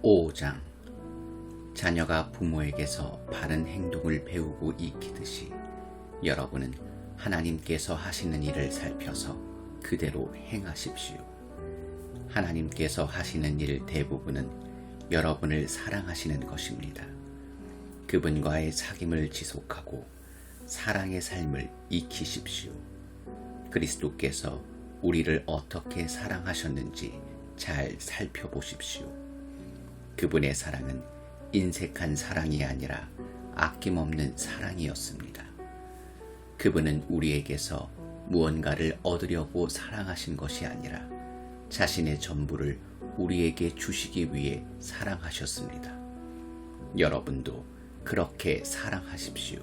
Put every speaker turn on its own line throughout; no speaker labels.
5장. 자녀가 부모에게서 바른 행동을 배우고 익히듯이 여러분은 하나님께서 하시는 일을 살펴서 그대로 행하십시오. 하나님께서 하시는 일 대부분은 여러분을 사랑하시는 것입니다. 그분과의 사귐을 지속하고 사랑의 삶을 익히십시오. 그리스도께서 우리를 어떻게 사랑하셨는지 잘 살펴보십시오. 그분의 사랑은 인색한 사랑이 아니라 아낌없는 사랑이었습니다. 그분은 우리에게서 무언가를 얻으려고 사랑하신 것이 아니라 자신의 전부를 우리에게 주시기 위해 사랑하셨습니다. 여러분도 그렇게 사랑하십시오.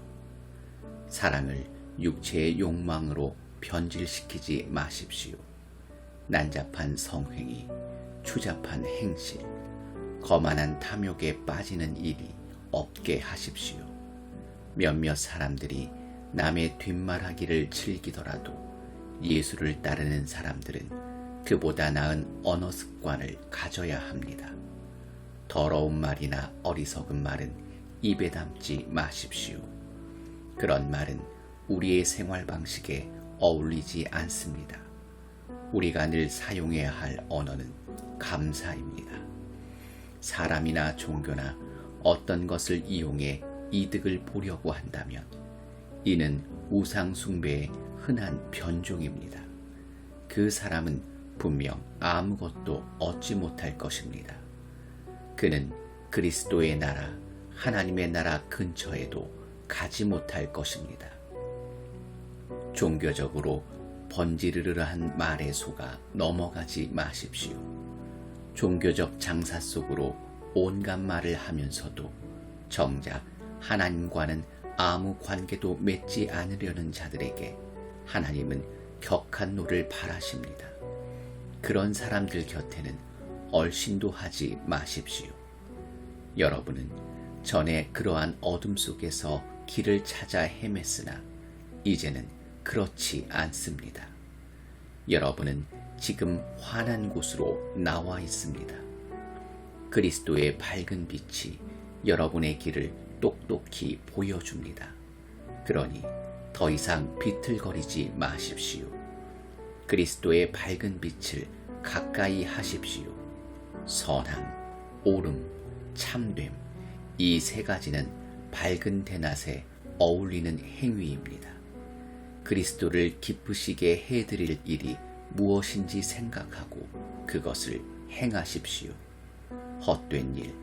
사랑을 육체의 욕망으로 변질시키지 마십시오. 난잡한 성행위, 추잡한 행실, 거만한 탐욕에 빠지는 일이 없게 하십시오. 몇몇 사람들이 남의 뒷말하기를 즐기더라도 예수를 따르는 사람들은 그보다 나은 언어 습관을 가져야 합니다. 더러운 말이나 어리석은 말은 입에 담지 마십시오. 그런 말은 우리의 생활 방식에 어울리지 않습니다. 우리가 늘 사용해야 할 언어는 감사입니다. 사람이나 종교나 어떤 것을 이용해 이득을 보려고 한다면 이는 우상 숭배의 흔한 변종입니다. 그 사람은 분명 아무것도 얻지 못할 것입니다. 그는 그리스도의 나라, 하나님의 나라 근처에도 가지 못할 것입니다. 종교적으로 번지르르한 말에 속아 넘어가지 마십시오. 종교적 장사 속으로 온갖 말을 하면서도 정작 하나님과는 아무 관계도 맺지 않으려는 자들에게 하나님은 격한 노를 바라십니다. 그런 사람들 곁에는 얼씬도 하지 마십시오. 여러분은 전에 그러한 어둠 속에서 길을 찾아 헤맸으나 이제는 그렇지 않습니다. 여러분은 지금 환한 곳으로 나와 있습니다. 그리스도의 밝은 빛이 여러분의 길을 똑똑히 보여줍니다. 그러니 더 이상 비틀거리지 마십시오. 그리스도의 밝은 빛을 가까이 하십시오. 선함, 옳음, 참됨, 이 세 가지는 밝은 대낮에 어울리는 행위입니다. 그리스도를 기쁘시게 해드릴 일이 무엇인지 생각하고 그것을 행하십시오. 헛된 일,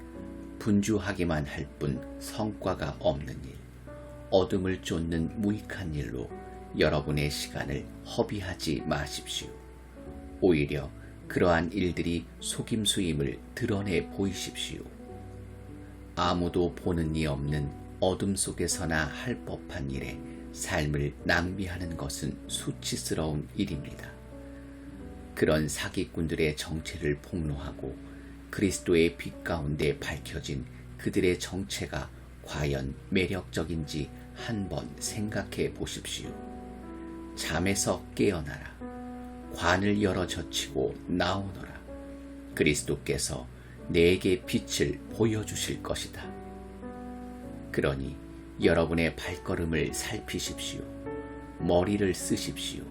분주하기만 할 뿐 성과가 없는 일, 어둠을 쫓는 무익한 일로 여러분의 시간을 허비하지 마십시오. 오히려 그러한 일들이 속임수임을 드러내 보이십시오. 아무도 보는 이 없는 어둠 속에서나 할 법한 일에 삶을 낭비하는 것은 수치스러운 일입니다. 그런 사기꾼들의 정체를 폭로하고 그리스도의 빛 가운데 밝혀진 그들의 정체가 과연 매력적인지 한번 생각해 보십시오. 잠에서 깨어나라. 관을 열어 젖히고 나오너라. 그리스도께서 내게 빛을 보여주실 것이다. 그러니 여러분의 발걸음을 살피십시오. 머리를 쓰십시오.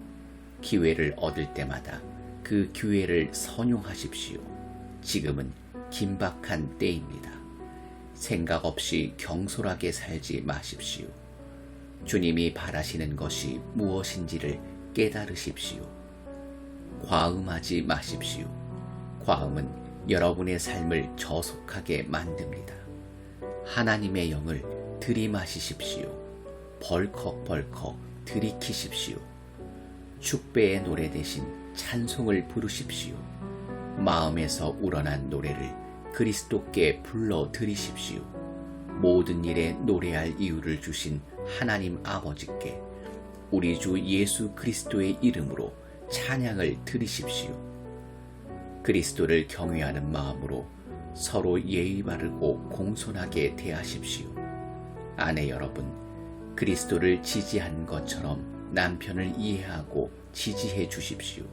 기회를 얻을 때마다 그 기회를 선용하십시오. 지금은 긴박한 때입니다. 생각 없이 경솔하게 살지 마십시오. 주님이 바라시는 것이 무엇인지를 깨달으십시오. 과음하지 마십시오. 과음은 여러분의 삶을 저속하게 만듭니다. 하나님의 영을 들이마시십시오. 벌컥벌컥 들이키십시오. 축배의 노래 대신 찬송을 부르십시오. 마음에서 우러난 노래를 그리스도께 불러드리십시오. 모든 일에 노래할 이유를 주신 하나님 아버지께 우리 주 예수 그리스도의 이름으로 찬양을 드리십시오. 그리스도를 경외하는 마음으로 서로 예의 바르고 공손하게 대하십시오. 아내 여러분, 그리스도를 지지한 것처럼 남편을 이해하고 지지해 주십시오.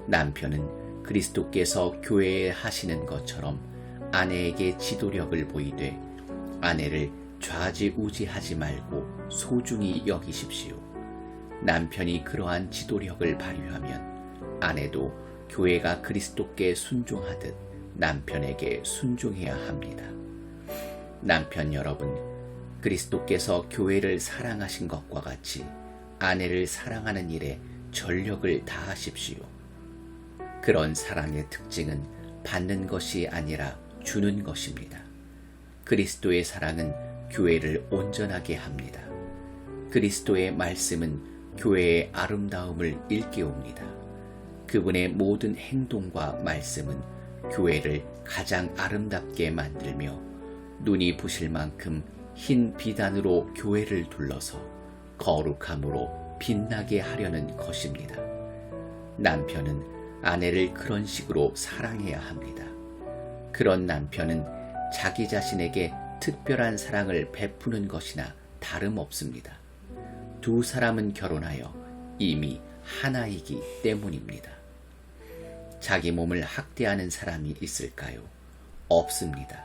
남편은 그리스도께서 교회에 하시는 것처럼 아내에게 지도력을 보이되 아내를 좌지우지하지 말고 소중히 여기십시오. 남편이 그러한 지도력을 발휘하면 아내도 교회가 그리스도께 순종하듯 남편에게 순종해야 합니다. 남편 여러분, 그리스도께서 교회를 사랑하신 것과 같이 아내를 사랑하는 일에 전력을 다하십시오. 그런 사랑의 특징은 받는 것이 아니라 주는 것입니다. 그리스도의 사랑은 교회를 온전하게 합니다. 그리스도의 말씀은 교회의 아름다움을 일깨웁니다. 그분의 모든 행동과 말씀은 교회를 가장 아름답게 만들며 눈이 부실 만큼 흰 비단으로 교회를 둘러서 거룩함으로 빛나게 하려는 것입니다. 남편은 아내를 그런 식으로 사랑해야 합니다. 그런 남편은 자기 자신에게 특별한 사랑을 베푸는 것이나 다름없습니다. 두 사람은 결혼하여 이미 하나이기 때문입니다. 자기 몸을 학대하는 사람이 있을까요? 없습니다.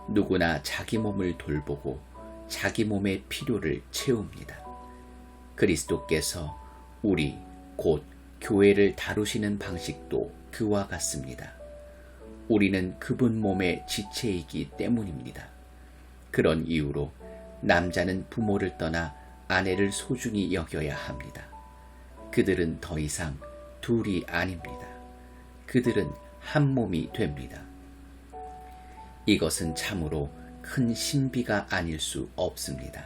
누구나 자기 몸을 돌보고 자기 몸의 필요를 채웁니다. 그리스도께서 우리 곧 교회를 다루시는 방식도 그와 같습니다. 우리는 그분 몸의 지체이기 때문입니다. 그런 이유로 남자는 부모를 떠나 아내를 소중히 여겨야 합니다. 그들은 더 이상 둘이 아닙니다. 그들은 한 몸이 됩니다. 이것은 참으로 큰 신비가 아닐 수 없습니다.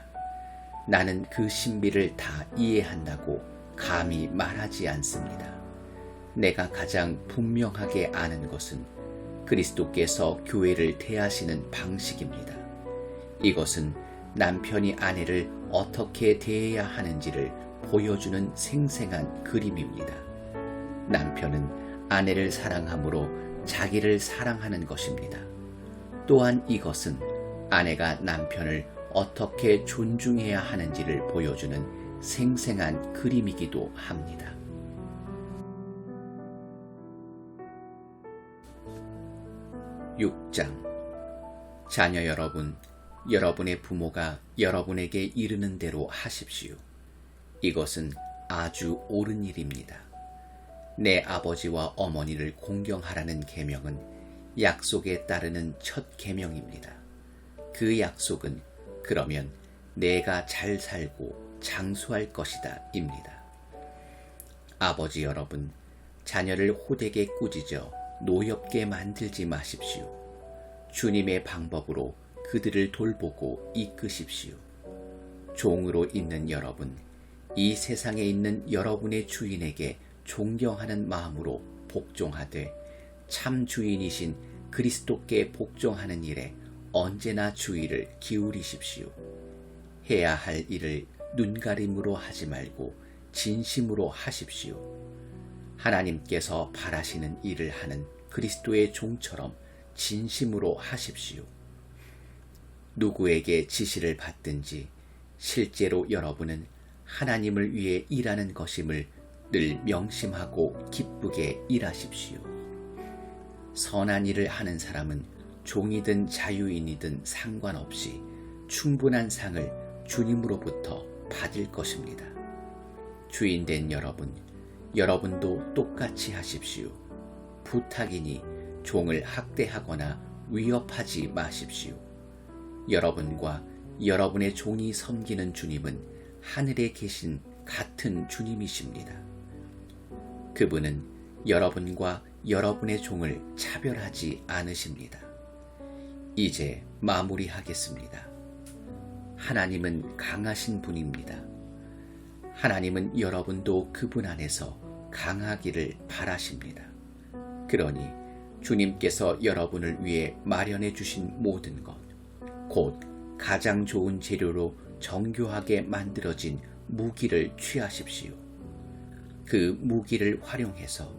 나는 그 신비를 다 이해한다고 감히 말하지 않습니다. 내가 가장 분명하게 아는 것은 그리스도께서 교회를 대하시는 방식입니다. 이것은 남편이 아내를 어떻게 대해야 하는지를 보여주는 생생한 그림입니다. 남편은 아내를 사랑함으로 자기를 사랑하는 것입니다. 또한 이것은 아내가 남편을 어떻게 존중해야 하는지를 보여주는 생생한 그림이기도 합니다. 6장. 자녀 여러분, 여러분의 부모가 여러분에게 이르는 대로 하십시오. 이것은 아주 옳은 일입니다. 내 아버지와 어머니를 공경하라는 계명은 약속에 따르는 첫 계명입니다. 그 약속은 그러면 내가 잘 살고 장수할 것이다 입니다. 아버지 여러분, 자녀를 호되게 꾸짖어 노엽게 만들지 마십시오. 주님의 방법으로 그들을 돌보고 이끄십시오. 종으로 있는 여러분, 이 세상에 있는 여러분의 주인에게 존경하는 마음으로 복종하되 참 주인이신 그리스도께 복종하는 일에 언제나 주의를 기울이십시오. 해야 할 일을 눈가림으로 하지 말고 진심으로 하십시오. 하나님께서 바라시는 일을 하는 그리스도의 종처럼 진심으로 하십시오. 누구에게 지시를 받든지 실제로 여러분은 하나님을 위해 일하는 것임을 늘 명심하고 기쁘게 일하십시오. 선한 일을 하는 사람은 종이든 자유인이든 상관없이 충분한 상을 주님으로부터 받을 것입니다. 주인된 여러분, 여러분도 똑같이 하십시오. 부탁이니 종을 학대하거나 위협하지 마십시오. 여러분과 여러분의 종이 섬기는 주님은 하늘에 계신 같은 주님이십니다. 그분은 여러분과 여러분의 종을 차별하지 않으십니다. 이제 마무리하겠습니다. 하나님은 강하신 분입니다. 하나님은 여러분도 그분 안에서 강하기를 바라십니다. 그러니 주님께서 여러분을 위해 마련해 주신 모든 것, 곧 가장 좋은 재료로 정교하게 만들어진 무기를 취하십시오. 그 무기를 활용해서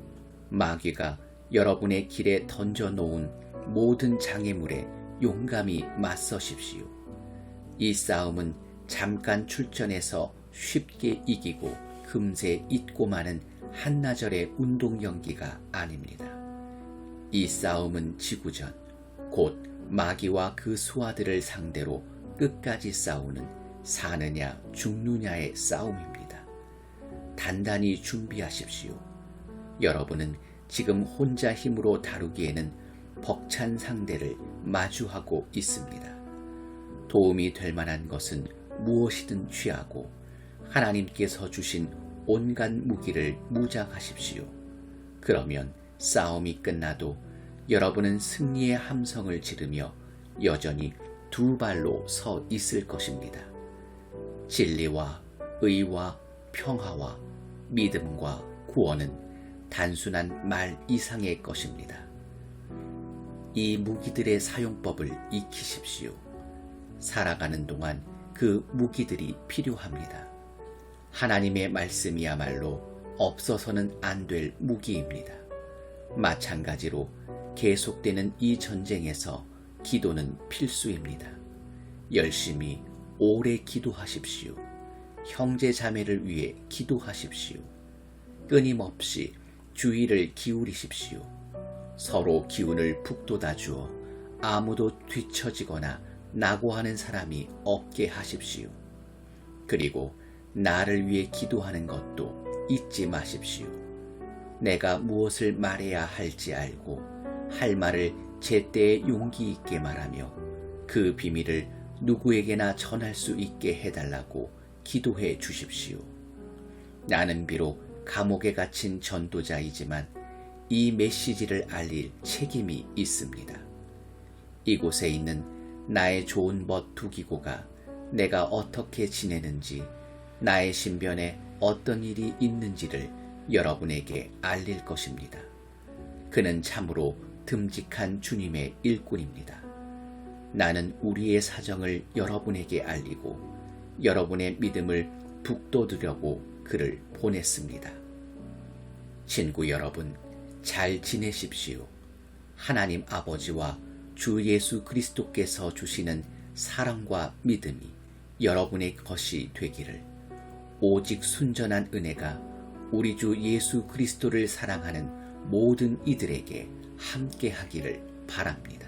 마귀가 여러분의 길에 던져놓은 모든 장애물에 용감히 맞서십시오. 이 싸움은 잠깐 출전해서 쉽게 이기고 금세 잊고 마는 한나절의 운동 경기가 아닙니다. 이 싸움은 지구전, 곧 마귀와 그 수하들을 상대로 끝까지 싸우는 사느냐 죽느냐의 싸움입니다. 단단히 준비하십시오. 여러분은 지금 혼자 힘으로 다루기에는 벅찬 상대를 마주하고 있습니다. 도움이 될 만한 것은 무엇이든 취하고 하나님께서 주신 온갖 무기를 무장하십시오. 그러면 싸움이 끝나도 여러분은 승리의 함성을 지르며 여전히 두 발로 서 있을 것입니다. 진리와 의와 평화와 믿음과 구원은 단순한 말 이상의 것입니다. 이 무기들의 사용법을 익히십시오. 살아가는 동안 그 무기들이 필요합니다. 하나님의 말씀이야말로 없어서는 안 될 무기입니다. 마찬가지로 계속되는 이 전쟁에서 기도는 필수입니다. 열심히 오래 기도하십시오. 형제 자매를 위해 기도하십시오. 끊임없이 주의를 기울이십시오. 서로 기운을 북돋아 주어 아무도 뒤처지거나 낙오하는 사람이 없게 하십시오. 그리고 나를 위해 기도하는 것도 잊지 마십시오. 내가 무엇을 말해야 할지 알고 할 말을 제때에 용기 있게 말하며 그 비밀을 누구에게나 전할 수 있게 해달라고 기도해 주십시오. 나는 비록 감옥에 갇힌 전도자이지만 이 메시지를 알릴 책임이 있습니다. 이곳에 있는 나의 좋은 벗 두기고가 내가 어떻게 지내는지, 나의 신변에 어떤 일이 있는지를 여러분에게 알릴 것입니다. 그는 참으로 듬직한 주님의 일꾼입니다. 나는 우리의 사정을 여러분에게 알리고 여러분의 믿음을 북돋으려고 그를 보냈습니다. 친구 여러분, 잘 지내십시오. 하나님 아버지와 주 예수 그리스도께서 주시는 사랑과 믿음이 여러분의 것이 되기를, 오직 순전한 은혜가 우리 주 예수 그리스도를 사랑하는 모든 이들에게 함께 하기를 바랍니다.